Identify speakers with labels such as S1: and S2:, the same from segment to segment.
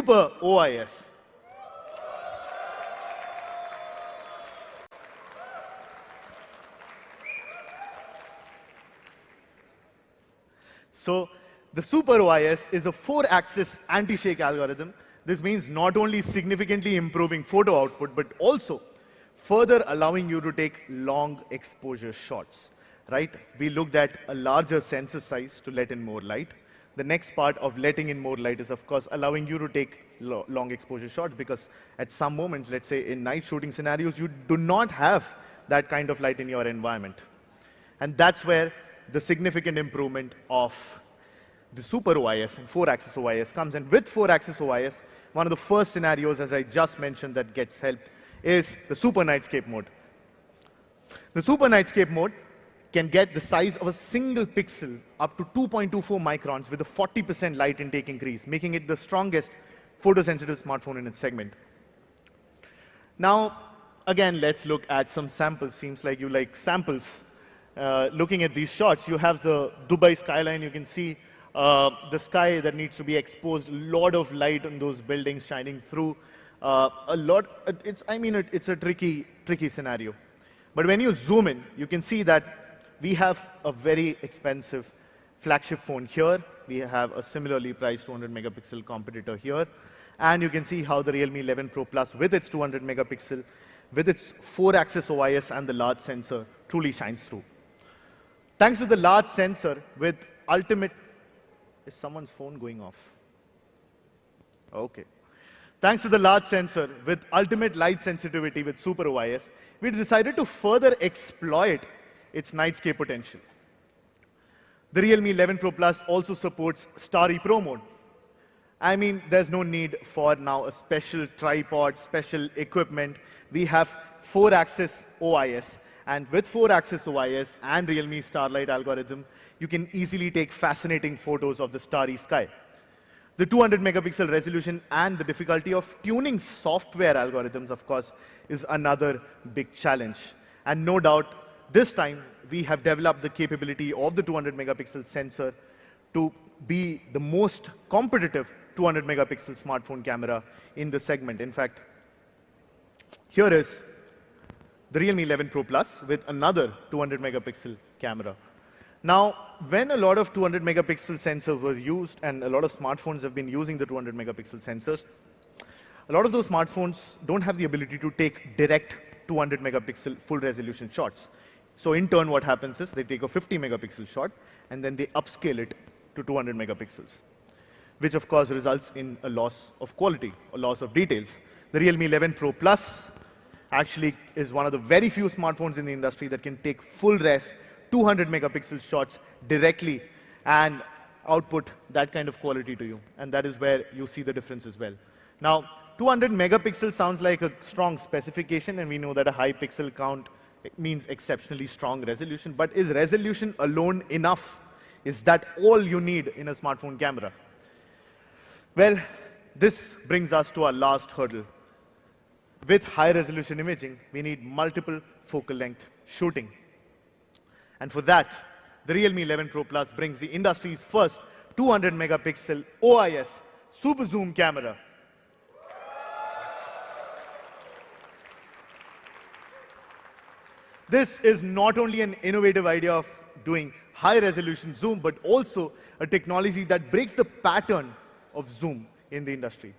S1: Super OIS. So the Super OIS is a 4-axis anti-shake algorithm. This means not only significantly improving photo output, but also further allowing you to take long exposure shots, right? We looked at a larger sensor size to let in more light. The next part of letting in more light is, of course, allowing you to take long exposure shots, because at some moments, let's say in night shooting scenarios, you do not have that kind of light in your environment. And that's where the significant improvement of the Super OIS and 4-axis OIS comes. And with 4-axis OIS, one of the first scenarios, as I just mentioned, that gets helped is the Super Nightscape mode. The Super Nightscape mode can get the size of a single pixel up to 2.24 microns with a 40% light intake increase, making it the strongest photosensitive smartphone in its segment. Now, again, let's look at some samples. Seems like you like samples. Looking at these shots, you have the Dubai skyline. You can see the sky that needs to be exposed, a lot of light on those buildings shining through. It's a tricky scenario. But when you zoom in, you can see that we have a very expensive flagship phone here. We have a similarly priced 200 megapixel competitor here. And you can see how the Realme 11 Pro Plus with its 200 megapixel, with its 4-axis OIS and the large sensor truly shines through. Thanks to the large sensor with ultimate... Is someone's phone going off? Okay. Thanks to the large sensor with ultimate light sensitivity with Super OIS, we decided to further exploit its nightscape potential. The Realme 11 Pro Plus also supports Starry Pro mode. I mean, there's no need for now a special tripod, special equipment. We have 4-axis OIS. And with 4-axis OIS and Realme Starlight algorithm, you can easily take fascinating photos of the starry sky. The 200 megapixel resolution and the difficulty of tuning software algorithms, of course, is another big challenge. And no doubt, this time, we have developed the capability of the 200 megapixel sensor to be the most competitive 200 megapixel smartphone camera in the segment. In fact, here is the Realme 11 Pro Plus with another 200 megapixel camera. Now, when a lot of 200 megapixel sensors were used, and a lot of smartphones have been using the 200 megapixel sensors, a lot of those smartphones don't have the ability to take direct 200 megapixel full resolution shots. So in turn, what happens is they take a 50 megapixel shot, and then they upscale it to 200 megapixels, which of course results in a loss of quality, a loss of details. The Realme 11 Pro Plus actually is one of the very few smartphones in the industry that can take full res 200 megapixel shots directly and output that kind of quality to you. And that is where you see the difference as well. Now, 200 megapixels sounds like a strong specification, and we know that a high pixel count means exceptionally strong resolution. But is resolution alone enough? Is that all you need in a smartphone camera? Well, this brings us to our last hurdle. With high-resolution imaging, we need multiple focal length shooting. And for that, the Realme 11 Pro Plus brings the industry's first 200 megapixel OIS super zoom camera. This is not only an innovative idea of doing high-resolution zoom, but also a technology that breaks the pattern of zoom in the industry.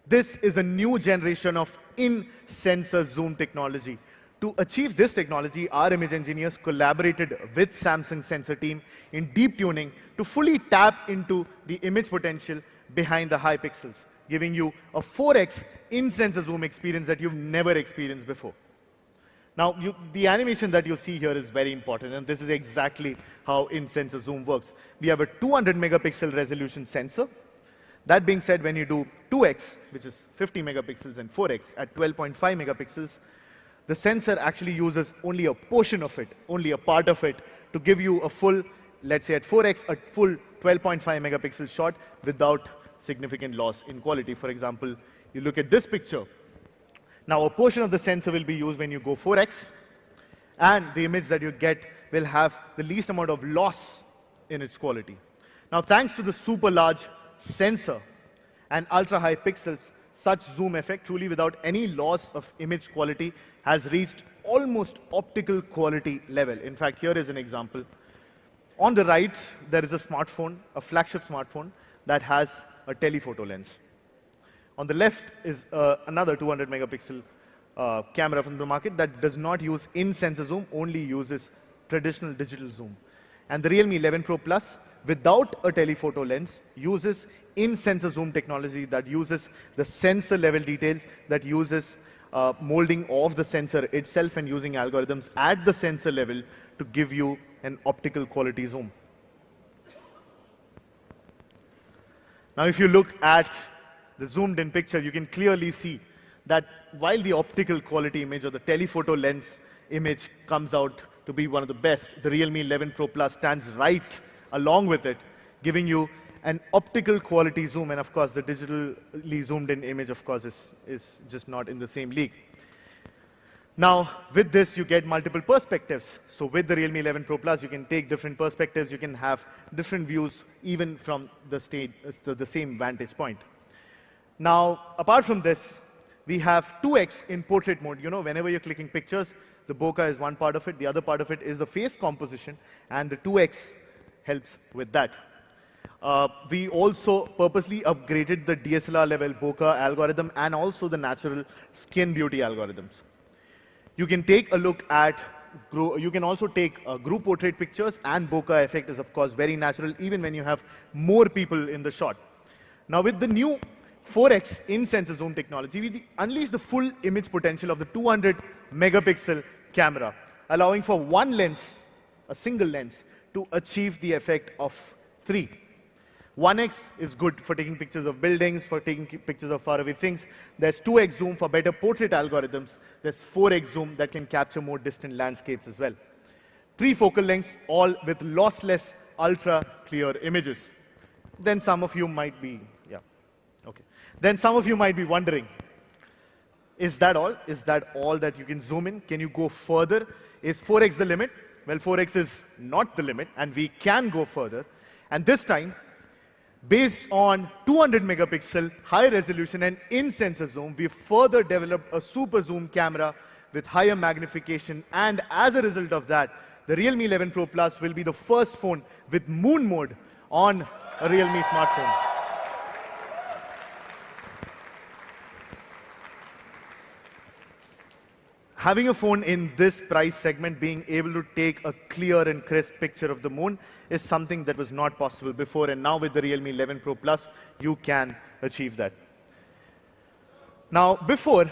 S1: This is a new generation of in-sensor zoom technology. To achieve this technology, our image engineers collaborated with Samsung sensor team in deep tuning to fully tap into the image potential behind the high pixels, giving you a 4x in-sensor zoom experience that you've never experienced before. Now, the animation that you see here is very important, and this is exactly how in-sensor zoom works. We have a 200 megapixel resolution sensor. That being said, when you do 2x, which is 50 megapixels, and 4x at 12.5 megapixels, the sensor actually uses only a portion of it, only a part of it, to give you a full, let's say at 4x, a full 12.5 megapixel shot without significant loss in quality. For example, you look at this picture. Now, a portion of the sensor will be used when you go 4x, and the image that you get will have the least amount of loss in its quality. Now, thanks to the super large sensor and ultra-high pixels, such zoom effect, truly without any loss of image quality, has reached almost optical quality level. In fact, here is an example. On the right, there is a smartphone, a flagship smartphone, that has a telephoto lens. On the left is another 200 megapixel camera from the market that does not use in-sensor zoom, only uses traditional digital zoom. And the Realme 11 Pro Plus, without a telephoto lens, uses in-sensor zoom technology that uses the sensor level details, that uses molding of the sensor itself and using algorithms at the sensor level to give you an optical quality zoom. Now, if you look at the zoomed in picture, you can clearly see that while the optical quality image or the telephoto lens image comes out to be one of the best, the Realme 11 Pro Plus stands right along with it, giving you an optical quality zoom. And of course, the digitally zoomed in image, of course, is just not in the same league. Now, with this, you get multiple perspectives. So with the Realme 11 Pro Plus, you can take different perspectives. You can have different views, even from the same vantage point. Now, apart from this, we have 2x in portrait mode. You know, whenever you're clicking pictures, the bokeh is one part of it. The other part of it is the face composition, and the 2x helps with that. We also purposely upgraded the DSLR level bokeh algorithm and also the natural skin beauty algorithms. You can take a look at, you can also take group portrait pictures, and bokeh effect is, of course, very natural, even when you have more people in the shot. Now, with the new 4x in-sensor zoom technology, we unleash the full image potential of the 200 megapixel camera, allowing for one lens, a single lens, to achieve the effect of 3. 1x is good for taking pictures of buildings, for taking pictures of faraway things. There's 2x zoom for better portrait algorithms. There's 4x zoom that can capture more distant landscapes as well. 3 focal lengths, all with lossless, ultra-clear images. Then some of you might be, Then some of you might be wondering, is that all? Is that all that you can zoom in? Can you go further? Is 4x the limit? Well, 4x is not the limit, and we can go further. And this time, based on 200 megapixel high resolution and in-sensor zoom, we've further developed a super zoom camera with higher magnification. And as a result of that, the Realme 11 Pro Plus will be the first phone with moon mode on a Realme smartphone. Having a phone in this price segment, being able to take a clear and crisp picture of the moon, is something that was not possible before. And now with the Realme 11 Pro Plus, you can achieve that. Now, before,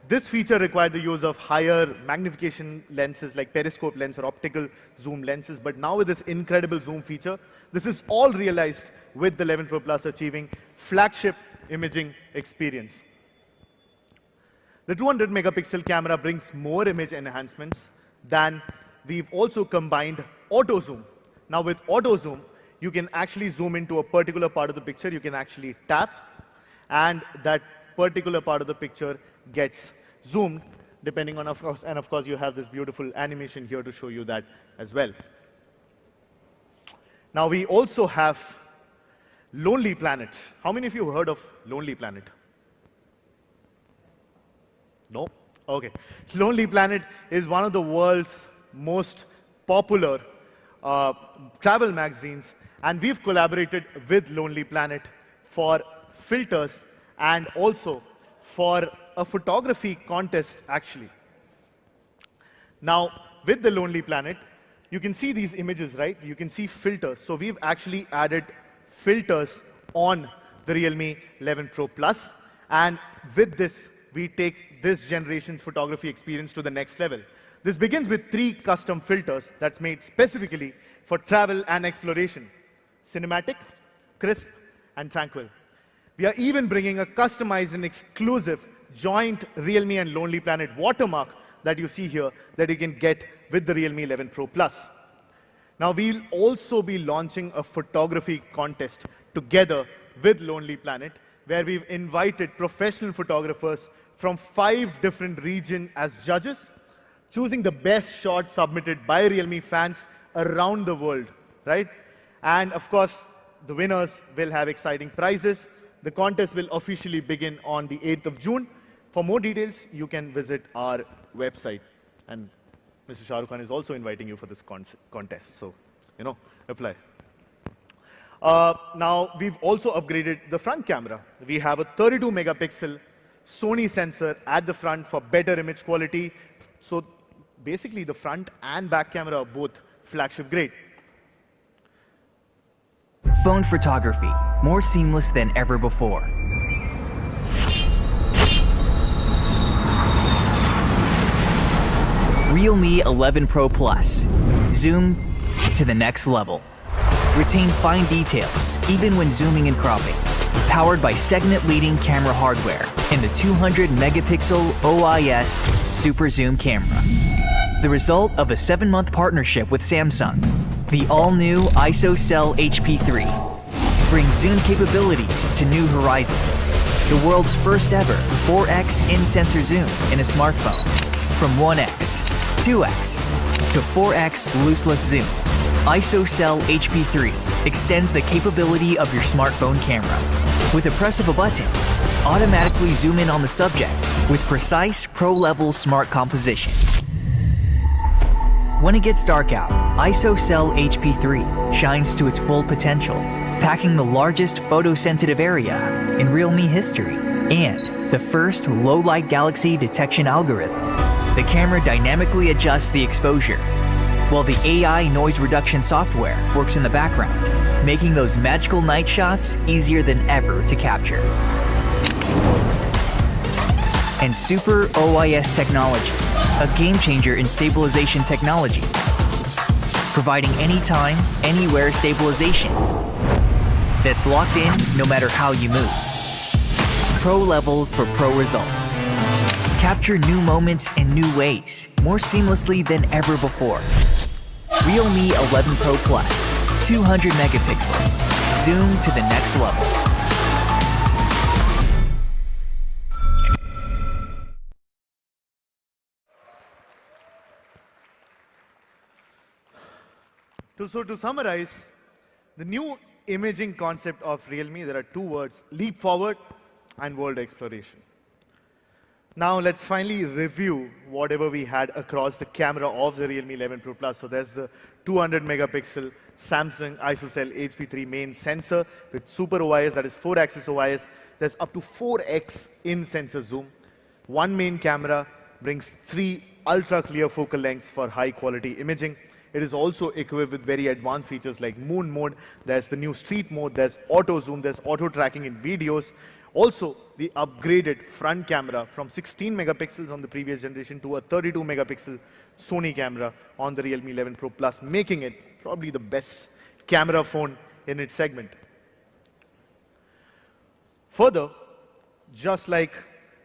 S1: this feature required the use of higher magnification lenses like periscope lens or optical zoom lenses. But now with this incredible zoom feature, this is all realized with the 11 Pro Plus achieving flagship imaging experience. The 200 megapixel camera brings more image enhancements than we've also combined auto zoom. Now with auto zoom, you can actually zoom into a particular part of the picture. You can actually tap, and that particular part of the picture gets zoomed, depending on, of course, you have this beautiful animation here to show you that as well. Now we also have Lonely Planet. How many of you have heard of Lonely Planet? No? Okay. Lonely Planet is one of the world's most popular travel magazines, and we've collaborated with Lonely Planet for filters and also for a photography contest, actually. Now, with the Lonely Planet, you can see these images, right? You can see filters. So we've actually added filters on the Realme 11 Pro Plus, and with this, we take this generation's photography experience to the next level. This begins with 3 custom filters that's made specifically for travel and exploration: cinematic, crisp, and tranquil. We are even bringing a customized and exclusive joint Realme and Lonely Planet watermark that you see here that you can get with the Realme 11 Pro Plus. Now, we'll also be launching a photography contest together with Lonely Planet, where we've invited professional photographers from 5 different regions as judges, choosing the best shots submitted by Realme fans around the world, right? And of course, the winners will have exciting prizes. The contest will officially begin on the 8th of June. For more details, you can visit our website. And Mr. Shah Rukh Khan is also inviting you for this contest. So, apply. Now, we've also upgraded the front camera. We have a 32 megapixel Sony sensor at the front for better image quality. So basically, the front and back camera are both flagship grade.
S2: Phone photography, more seamless than ever before. Realme 11 Pro Plus. Zoom to the next level. Retain fine details, even when zooming and cropping. Powered by segment-leading camera hardware and the 200 megapixel OIS Super Zoom camera. The result of a 7-month partnership with Samsung. The all-new ISOCELL HP3 brings zoom capabilities to new horizons. The world's first ever 4x in-sensor zoom in a smartphone. From 1x, 2x, to 4x looseless zoom. ISOCELL HP3 extends the capability of your smartphone camera. With a press of a button, automatically zoom in on the subject with precise pro-level smart composition. When it gets dark out, ISOCELL HP3 shines to its full potential, packing the largest photosensitive area in Realme history and the first low-light galaxy detection algorithm. The camera dynamically adjusts the exposure, while the AI noise reduction software works in the background, making those magical night shots easier than ever to capture. And Super OIS technology, a game changer in stabilization technology, providing anytime, anywhere stabilization that's locked in no matter how you move. Pro level for pro results. Capture new moments in new ways, more seamlessly than ever before. Realme 11 Pro Plus, 200 megapixels. Zoom to the next level.
S1: So to summarize, the new imaging concept of Realme, there are two words: leap forward and world exploration. Now let's finally review whatever we had across the camera of the Realme 11 Pro Plus. So there's the 200 megapixel Samsung ISOCELL HP3 main sensor with Super OIS, that is 4-axis OIS. There's up to 4x in-sensor zoom. One main camera brings 3 ultra-clear focal lengths for high-quality imaging. It is also equipped with very advanced features like moon mode. There's the new street mode. There's auto zoom. There's auto tracking in videos. Also, the upgraded front camera from 16 megapixels on the previous generation to a 32 megapixel Sony camera on the Realme 11 Pro Plus, making it probably the best camera phone in its segment. Further, just like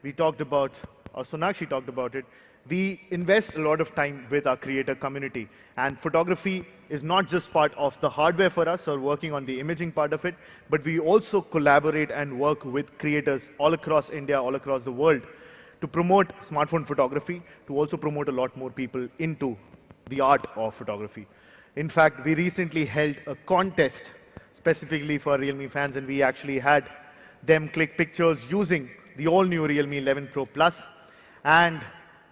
S1: we talked about, or Sonakshi talked about it, we invest a lot of time with our creator community. And photography is not just part of the hardware for us or working on the imaging part of it, but we also collaborate and work with creators all across India, all across the world to promote smartphone photography, to also promote a lot more people into the art of photography. In fact, we recently held a contest specifically for Realme fans, and we actually had them click pictures using the all-new Realme 11 Pro Plus. And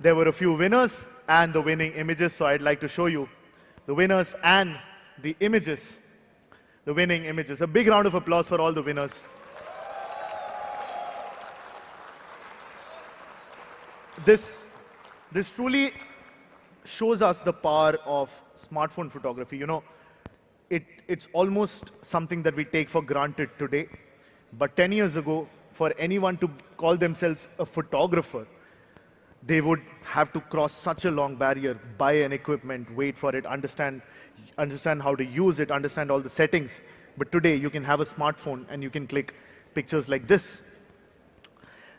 S1: there were a few winners and the winning images, so I'd like to show you the winners and the images, the winning images. A big round of applause for all the winners. This truly shows us the power of smartphone photography. You know, it's almost something that we take for granted today. But 10 years ago, for anyone to call themselves a photographer, they would have to cross such a long barrier, buy an equipment, wait for it, understand how to use it, understand all the settings. But today, you can have a smartphone and you can click pictures like this.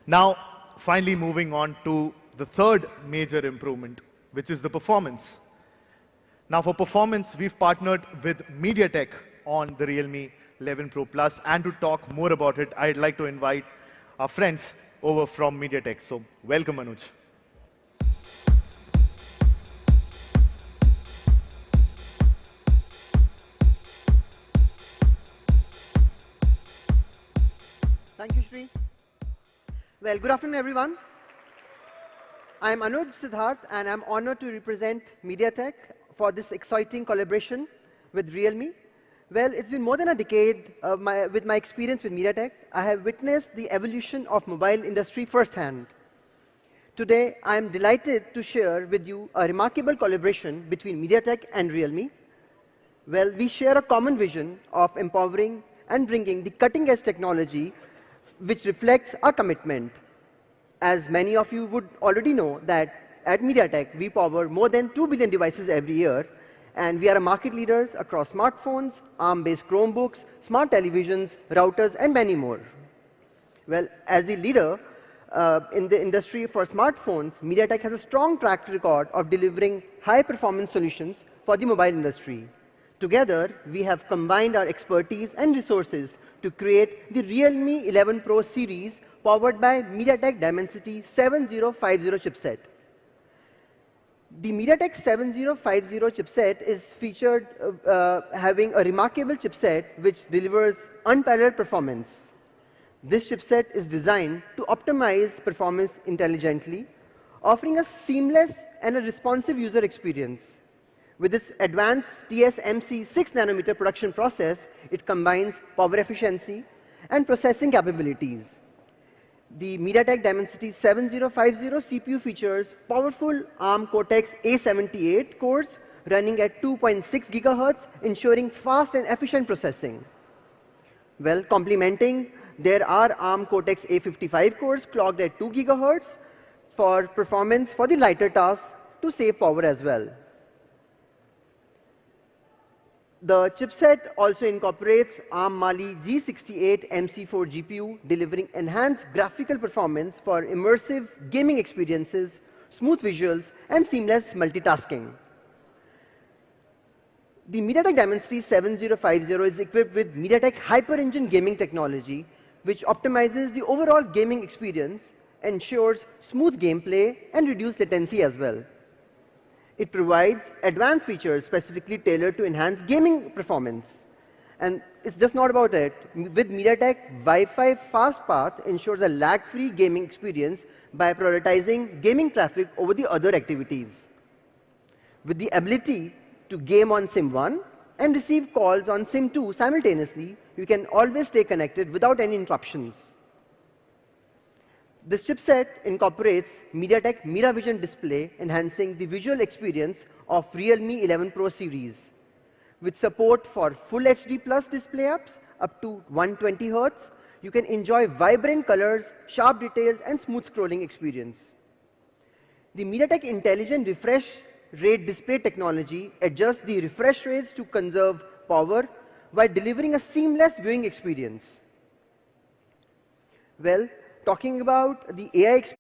S1: Now, finally moving on to the third major improvement, which is the performance. Now, for performance, we've partnered with MediaTek on the Realme 11 Pro Plus. And to talk more about it, I'd like to invite our friends over from MediaTek. So, welcome, Anuj.
S3: Shri. Well, good afternoon, everyone. I'm Anuj Siddharth, and I'm honored to represent MediaTek for this exciting collaboration with Realme. Well, it's been more than a decade with my experience with MediaTek. I have witnessed the evolution of mobile industry firsthand. Today, I'm delighted to share with you a remarkable collaboration between MediaTek and Realme. Well, we share a common vision of empowering and bringing the cutting-edge technology which reflects our commitment. As many of you would already know that at MediaTek, we power more than 2 billion devices every year, and we are market leaders across smartphones, ARM-based Chromebooks, smart televisions, routers, and many more. Well, as the leader in the industry for smartphones, MediaTek has a strong track record of delivering high-performance solutions for the mobile industry. Together, we have combined our expertise and resources to create the Realme 11 Pro series powered by MediaTek Dimensity 7050 chipset. The MediaTek 7050 chipset is featured having a remarkable chipset which delivers unparalleled performance. This chipset is designed to optimize performance intelligently, offering a seamless and a responsive user experience. With its advanced TSMC 6nm production process, it combines power efficiency and processing capabilities. The MediaTek Dimensity 7050 CPU features powerful ARM Cortex-A78 cores running at 2.6 GHz, ensuring fast and efficient processing. Well, complementing, there are ARM Cortex-A55 cores clocked at 2 GHz for performance for the lighter tasks to save power as well. The chipset also incorporates ARM Mali G68 MC4 GPU, delivering enhanced graphical performance for immersive gaming experiences, smooth visuals, and seamless multitasking. The MediaTek Dimensity 7050 is equipped with MediaTek Hyper Engine gaming technology, which optimizes the overall gaming experience, ensures smooth gameplay, and reduced latency as well. It provides advanced features specifically tailored to enhance gaming performance. And it's just not about it. With MediaTek, Wi-Fi Fast Path ensures a lag-free gaming experience by prioritizing gaming traffic over the other activities. With the ability to game on SIM 1 and receive calls on SIM 2 simultaneously, you can always stay connected without any interruptions. This chipset incorporates MediaTek MiraVision display, enhancing the visual experience of Realme 11 Pro series. With support for Full HD Plus display up to 120 Hz, you can enjoy vibrant colors, sharp details, and smooth scrolling experience. The MediaTek Intelligent Refresh Rate display technology adjusts the refresh rates to conserve power while delivering a seamless viewing experience. Well, talking about the AI experience,